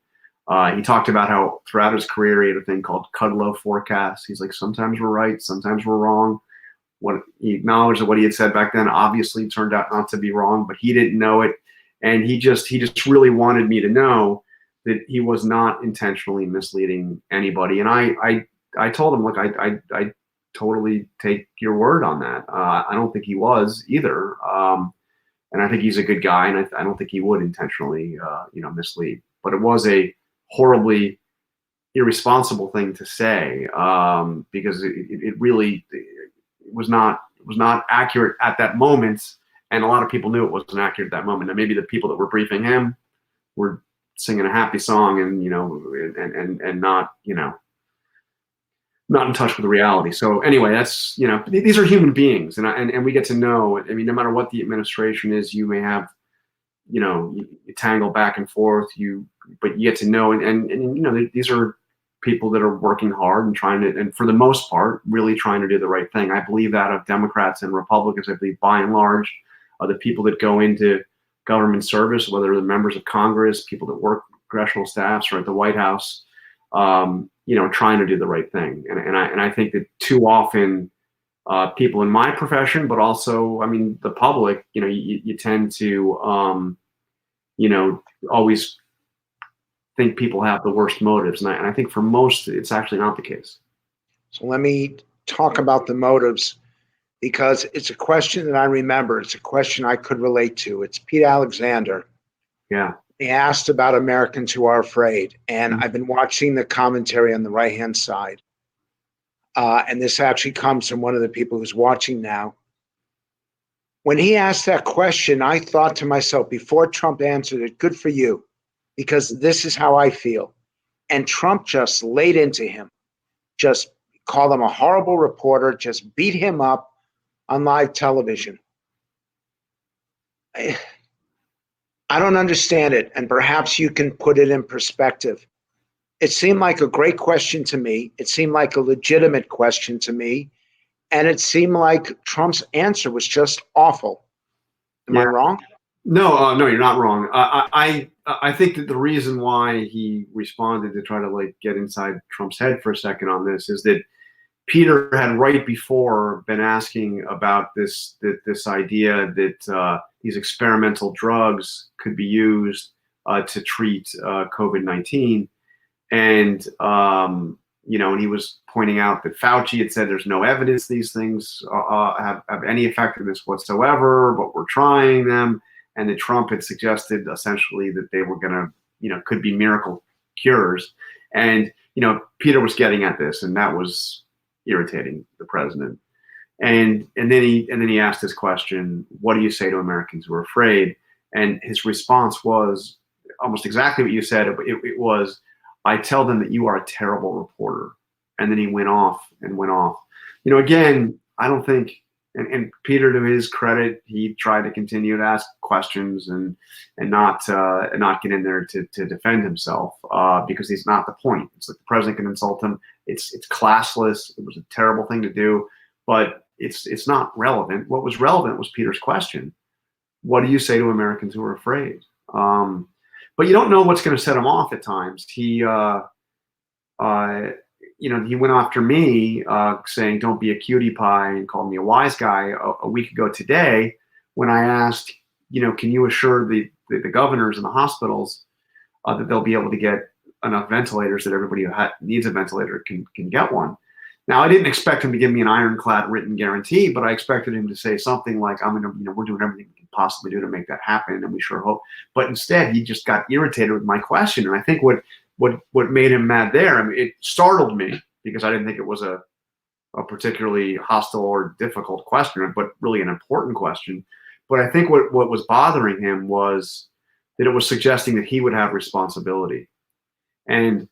S2: He talked about how throughout his career, he had a thing called Kudlow forecasts. He's like, sometimes we're right, sometimes we're wrong. What he acknowledged that what he had said back then obviously turned out not to be wrong, but he didn't know it. And he just really wanted me to know that he was not intentionally misleading anybody. And I told him, look, I totally take your word on that. I don't think he was either. And I think he's a good guy, and I don't think he would intentionally, mislead. But it was a horribly irresponsible thing to say, because it really was not accurate at that moment, and a lot of people knew it wasn't accurate at that moment. And maybe the people that were briefing him were singing a happy song, and and not not in touch with the reality. So anyway, that's these are human beings, and we get to know. I mean, no matter what the administration is, you may have you tangle back and forth, but you get to know, and these are people that are working hard and trying to, and for the most part, really trying to do the right thing. I believe that of Democrats and Republicans. I believe by and large, the people that go into government service, whether they're members of Congress, people that work congressional staffs or at the White House, trying to do the right thing. And I think that too often, people in my profession, but also, the public, you tend to, always think people have the worst motives, and I think for most it's actually not the case.
S1: So let me talk about the motives, because it's a question that I remember. It's a question I could relate to. It's Pete Alexander.
S2: Yeah.
S1: He asked about Americans who are afraid, and I've been watching the commentary on the right-hand side. And this actually comes from one of the people who's watching now. When he asked that question, I thought to myself, before Trump answered it, good for you, because this is how I feel. And Trump just laid into him, just called him a horrible reporter, just beat him up on live television. I don't understand it, and perhaps you can put it in perspective. It seemed like a great question to me. It seemed like a legitimate question to me. And it seemed like Trump's answer was just awful. Am I wrong?
S2: No, no, you're not wrong. I think that the reason why he responded, to try to like get inside Trump's head for a second on this, is that Peter had right before been asking about this idea that these experimental drugs could be used to treat COVID-19, and and he was pointing out that Fauci had said there's no evidence these things have any effectiveness whatsoever, but we're trying them, and that Trump had suggested essentially that they were going to, could be miracle cures, and Peter was getting at this, and that was irritating the president. And then he asked this question: what do you say to Americans who are afraid? And his response was almost exactly what you said. It was, I tell them that you are a terrible reporter. And then he went off. Again, I don't think, and Peter, to his credit, he tried to continue to ask questions and not get in there to defend himself, because he's not the point. It's like the president can insult him. It's classless. It was a terrible thing to do, but it's not relevant. What was relevant was Peter's question: what do you say to Americans who are afraid? But you don't know what's going to set him off at times. He went after me, saying, don't be a cutie pie, and called me a wise guy a week ago today, when I asked, can you assure the governors and the hospitals that they'll be able to get enough ventilators that everybody who needs a ventilator can get one. Now, I didn't expect him to give me an ironclad written guarantee, but I expected him to say something like, we're doing everything we can possibly do to make that happen, and we sure hope. But instead, he just got irritated with my question. And I think what made him mad there, it startled me, because I didn't think it was a particularly hostile or difficult question, but really an important question. But I think what was bothering him was that it was suggesting that he would have responsibility. And,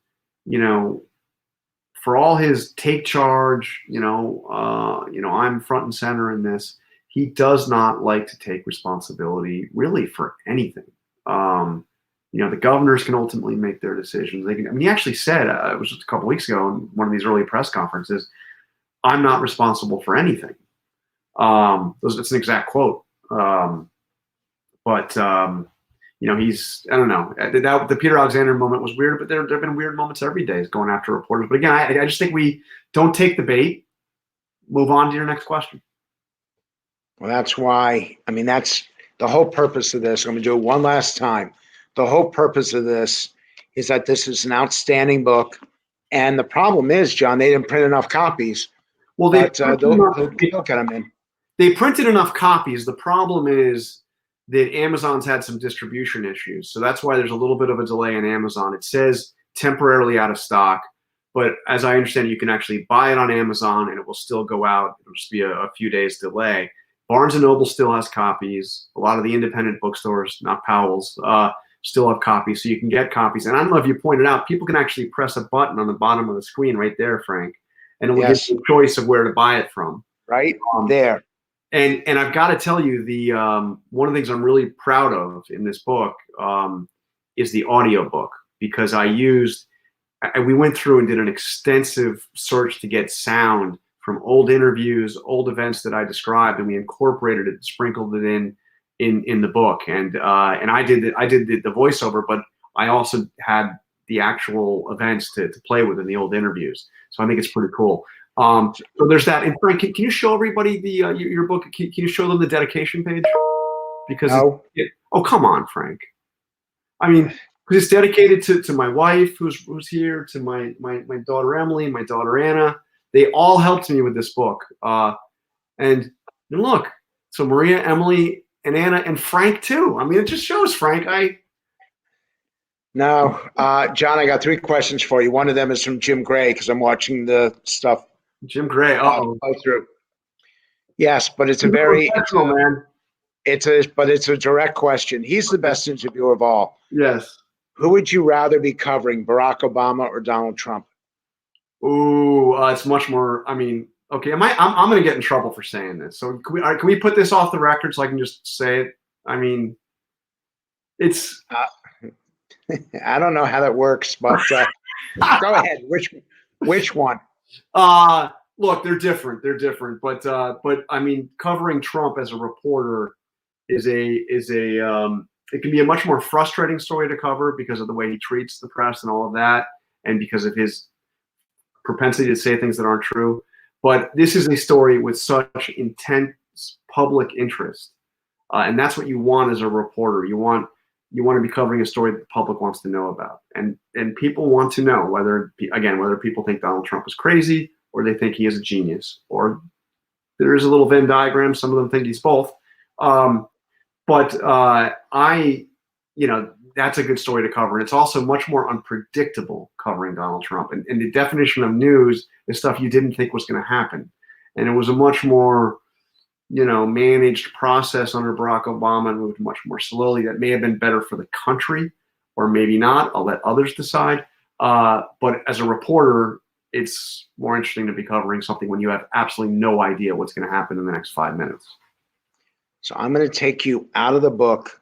S2: for all his take charge, I'm front and center in this, he does not like to take responsibility really for anything. The governors can ultimately make their decisions. He actually said, it was just a couple weeks ago in one of these early press conferences, I'm not responsible for anything. That's an exact quote. He's, I don't know, the Peter Alexander moment was weird, but there have been weird moments every day going after reporters. But again, I just think we don't take the bait, move on to your next question.
S1: Well, that's why, that's the whole purpose of this. I'm going to do it one last time. The whole purpose of this is that this is an outstanding book. And the problem is, John, they didn't print enough copies. Well, they'll get them in.
S2: They printed enough copies. The problem is that Amazon's had some distribution issues. So that's why there's a little bit of a delay in Amazon. It says temporarily out of stock, but as I understand, you can actually buy it on Amazon and it will still go out. It'll just be a few days delay. Barnes & Noble still has copies. A lot of the independent bookstores, not Powell's, still have copies, so you can get copies. And I don't know if you pointed out, people can actually press a button on the bottom of the screen right there, Frank, and it will give you a choice of where to buy it from.
S1: Right there.
S2: And I've got to tell you, one of the things I'm really proud of in this book is the audiobook, because we went through and did an extensive search to get sound from old interviews, old events that I described, and we incorporated it, sprinkled it in the book. And I did the voiceover, but I also had the actual events to play with in the old interviews. So I think it's pretty cool. So there's that. And Frank, can you show everybody your book? Can you show them the dedication page? Because
S1: no.
S2: Oh, come on, Frank. Because it's dedicated to my wife who's here, to my daughter Emily, my daughter Anna. They all helped me with this book. And look, so Maria, Emily, and Anna, and Frank too. I mean, it just shows Frank.
S1: Now, John, I got 3 questions for you. One of them is from Jim Gray because I'm watching the stuff
S2: Jim Gray.
S1: go through. Yes, but it's a
S2: You're
S1: very
S2: professional, man.
S1: it's a direct question. He's the best interviewer of all.
S2: Yes.
S1: Who would you rather be covering, Barack Obama or Donald Trump?
S2: Ooh, it's much more. I mean, okay, I'm going to get in trouble for saying this. So can we put this off the record so I can just say it? I mean, it's.
S1: I don't know how that works, but go ahead. Which one?
S2: Look, they're different. They're different, but I mean, covering Trump as a reporter is it can be a much more frustrating story to cover because of the way he treats the press and all of that, and because of his propensity to say things that aren't true. But this is a story with such intense public interest, and that's what you want as a reporter. You want to be covering a story that the public wants to know about, and people want to know whether people think Donald Trump is crazy or they think he is a genius, or there is a little Venn diagram. Some of them think he's both. That's a good story to cover. And it's also much more unpredictable covering Donald Trump. And the definition of news is stuff you didn't think was going to happen. And it was a much more, managed process under Barack Obama, and moved much more slowly. That may have been better for the country, or maybe not. I'll let others decide. But as a reporter, it's more interesting to be covering something when you have absolutely no idea what's going to happen in the next 5 minutes.
S1: So I'm going to take you out of the book.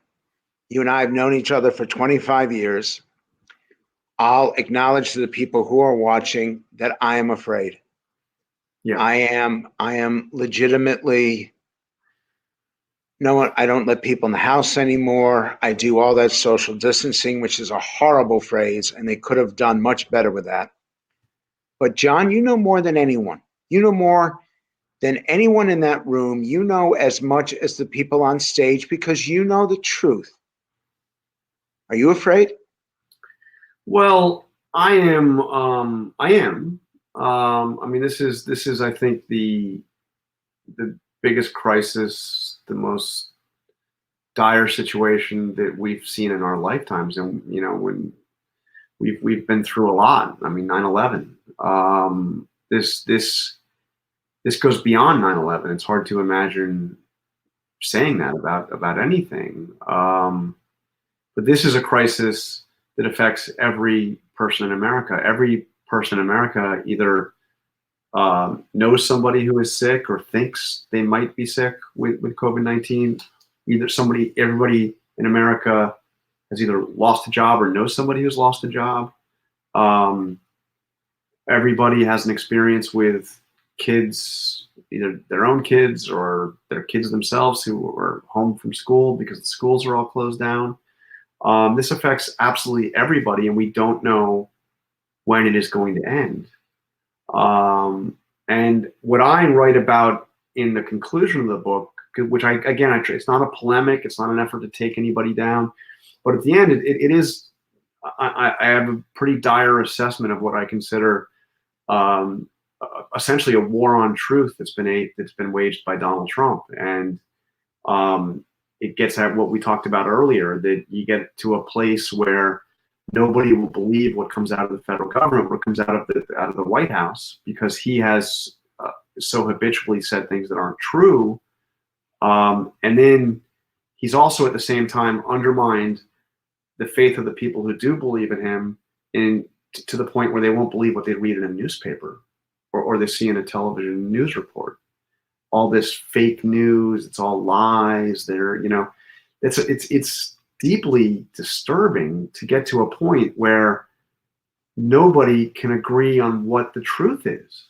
S1: You and I have known each other for 25 years. I'll acknowledge to the people who are watching that I am afraid.
S2: Yeah.
S1: I am legitimately. No, I don't let people in the house anymore. I do all that social distancing, which is a horrible phrase, and they could have done much better with that. But John, you know more than anyone. You know more than anyone in that room. You know as much as the people on stage because you know the truth. Are you afraid?
S2: Well, I am. I am. I mean, this is, I think, the biggest crisis, the most dire situation that we've seen in our lifetimes, and when we've been through a lot. I mean, 9/11. This goes beyond 9/11. It's hard to imagine saying that about anything. But this is a crisis that affects every person in America. Every person in America either knows somebody who is sick or thinks they might be sick with COVID-19. Everybody in America has either lost a job or knows somebody who's lost a job. Everybody has an experience with kids, either their own kids or their kids themselves who are home from school because the schools are all closed down. This affects absolutely everybody, and we don't know when it is going to end. And what I write about in the conclusion of the book, which it's not a polemic, it's not an effort to take anybody down, but at the end, it is. I have a pretty dire assessment of what I consider essentially a war on truth that's been waged by Donald Trump, and it gets at what we talked about earlier, that you get to a place where nobody will believe what comes out of the federal government, what comes out of the White House, because he has so habitually said things that aren't true. And then he's also at the same time undermined the faith of the people who do believe in him, to the point where they won't believe what they read in a newspaper or they see in a television news report. All this fake news, it's all lies. It's deeply disturbing to get to a point where nobody can agree on what the truth is.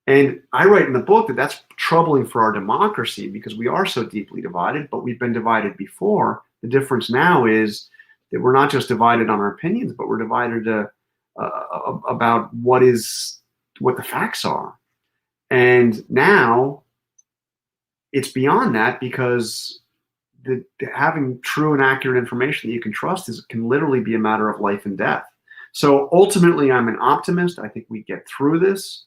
S2: And I write in the book that that's troubling for our democracy because we are so deeply divided, but we've been divided before. The difference now is that we're not just divided on our opinions, but we're divided about what the facts are. And now it's beyond that because having true and accurate information that you can trust can literally be a matter of life and death. So ultimately, I'm an optimist. I think we get through this,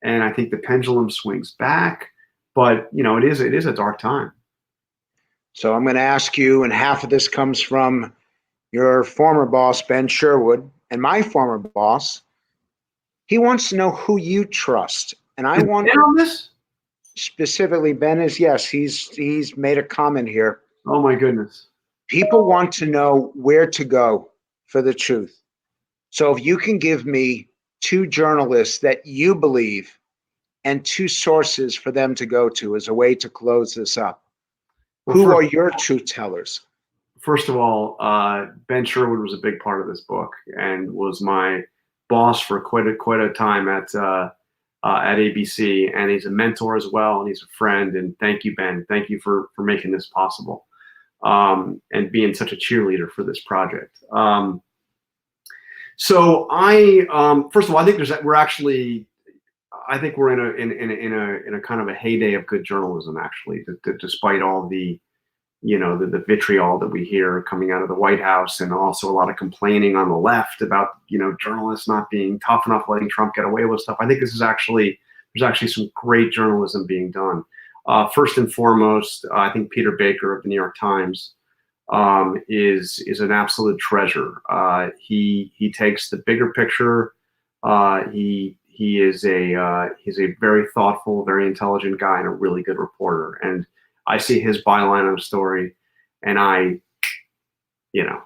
S2: and I think the pendulum swings back. But it is a dark time.
S1: So I'm going to ask you, and half of this comes from your former boss, Ben Sherwood, and my former boss. He wants to know who you trust, and I want
S2: Ben on this.
S1: Specifically, Ben is, yes, he's made a comment here.
S2: Oh my goodness.
S1: People want to know where to go for the truth. So if you can give me two journalists that you believe and two sources for them to go to as a way to close this up.
S2: Well,
S1: who are your truth tellers?
S2: First of all, Ben Sherwood was a big part of this book and was my boss for quite a time at ABC, and he's a mentor as well, and he's a friend. And thank you, Ben. Thank you for making this possible, and being such a cheerleader for this project. So first of all, I think we're in a kind of a heyday of good journalism, actually, despite all the vitriol that we hear coming out of the White House, and also a lot of complaining on the left about journalists not being tough enough, letting Trump get away with stuff. I think there's actually some great journalism being done. First and foremost, I think Peter Baker of the New York Times is an absolute treasure. He takes the bigger picture. He's a very thoughtful, very intelligent guy, and a really good reporter. And I see his byline on a story, and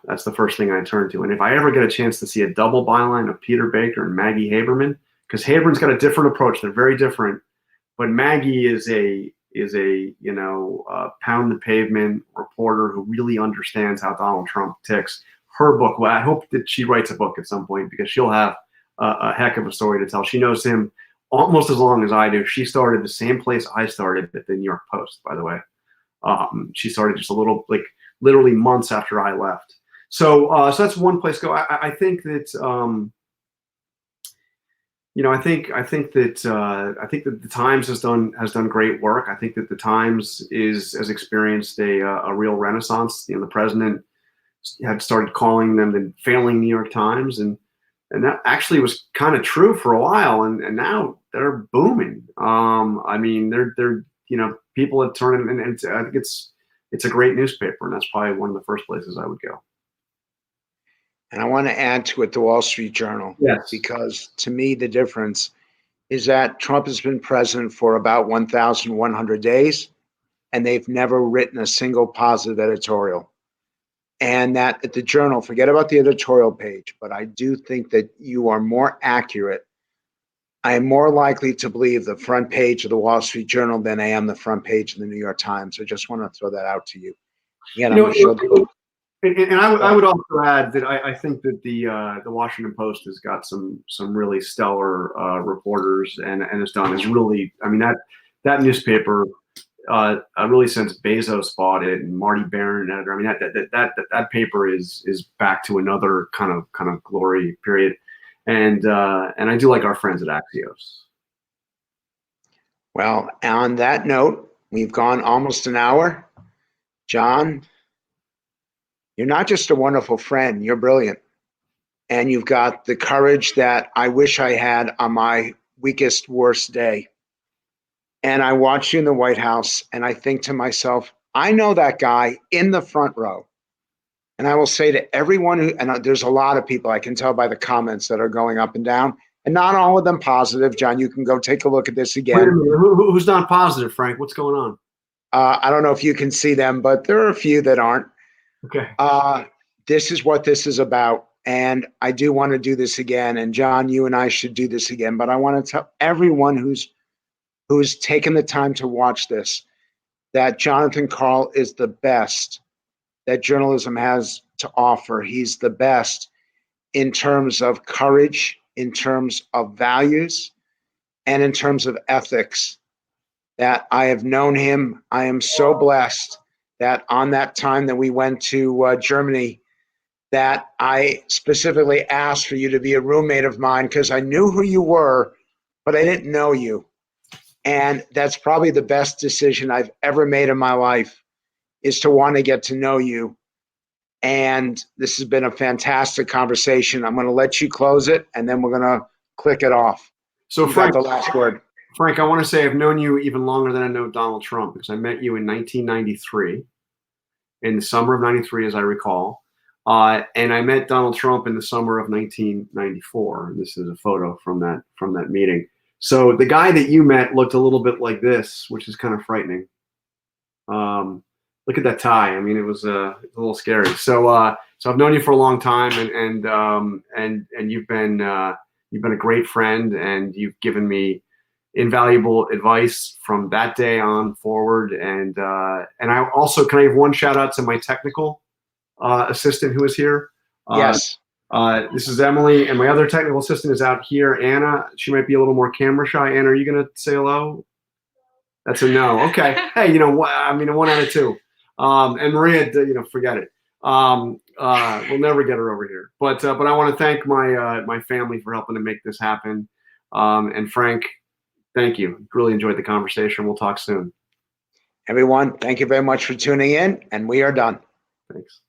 S2: that's the first thing I turn to. And if I ever get a chance to see a double byline of Peter Baker and Maggie Haberman, because Haberman's got a different approach, they're very different, but Maggie is a pound the pavement reporter who really understands how Donald Trump ticks. Her book, well, I hope that she writes a book at some point, because she'll have a heck of a story to tell. She knows him almost as long as I do. She started the same place I started, at the New York Post, by the way. She started just literally months after I left. So that's one place to go. I think that I think that the Times has done great work. I think that the Times has experienced a real renaissance. The president had started calling them the failing New York Times, and that actually was kind of true for a while, and now they're booming. They're people have turned, and I think it's a great newspaper, and that's probably one of the first places I would go.
S1: And I want to add to it the Wall Street Journal.
S2: Yes.
S1: Because to me, the difference is that Trump has been president for about 1,100 days, and they've never written a single positive editorial. And that at the Journal, forget about the editorial page, but I do think that you are more accurate. I am more likely to believe the front page of the Wall Street Journal than I am the front page of the New York Times. I just want to throw that out to you. Again, I'm going to show the book.
S2: And I would also add that I think that the Washington Post has got some really stellar reporters, and is really, that newspaper really, since Bezos bought it and Marty Baron, editor, that paper is back to another kind of glory period, and I do like our friends at Axios.
S1: Well, on that note, we've gone almost an hour. John, you're not just a wonderful friend, you're brilliant. And you've got the courage that I wish I had on my weakest, worst day. And I watch you in the White House, and I think to myself, I know that guy in the front row. And I will say to everyone and there's a lot of people, I can tell by the comments that are going up and down, and not all of them positive. John, you can go take a look at this again.
S2: Wait a minute. Who's not positive, Frank? What's going on?
S1: I don't know if you can see them, but there are a few that aren't.
S2: Okay.
S1: This is what this is about. And I do want to do this again. And John, you and I should do this again. But I want to tell everyone who's taken the time to watch this that Jonathan Karl is the best that journalism has to offer. He's the best in terms of courage, in terms of values, and in terms of ethics. That I have known him. I am so blessed that on that time that we went to Germany, that I specifically asked for you to be a roommate of mine, because I knew who you were, but I didn't know you. And that's probably the best decision I've ever made in my life, is to want to get to know you. And this has been a fantastic conversation. I'm going to let you close it, and then we're going to click it off.
S2: So
S1: You
S2: Frank,
S1: got the last word.
S2: Frank, I want to say I've known you even longer than I know Donald Trump, because I met you in 1993, in the summer of 93, as I recall. And I met Donald Trump in the summer of 1994. This is a photo from that meeting. So the guy that you met looked a little bit like this, which is kind of frightening. Look at that tie. I mean, it was a little scary. So so I've known you for a long time, and you've been a great friend, and you've given me invaluable advice from that day on forward. And I also, can I have one shout out to my technical assistant who is here?
S1: Yes.
S2: This is Emily, and my other technical assistant is out here, Anna. She might be a little more camera shy. Anna, are you going to say hello? That's a no. Okay. Hey, you know what? I mean, a 1 out of 2. And Maria, you know, forget it. We'll never get her over here. But I want to thank my family for helping to make this happen. And Frank, thank you. Really enjoyed the conversation. We'll talk soon.
S1: Everyone, thank you very much for tuning in, and we are done.
S2: Thanks.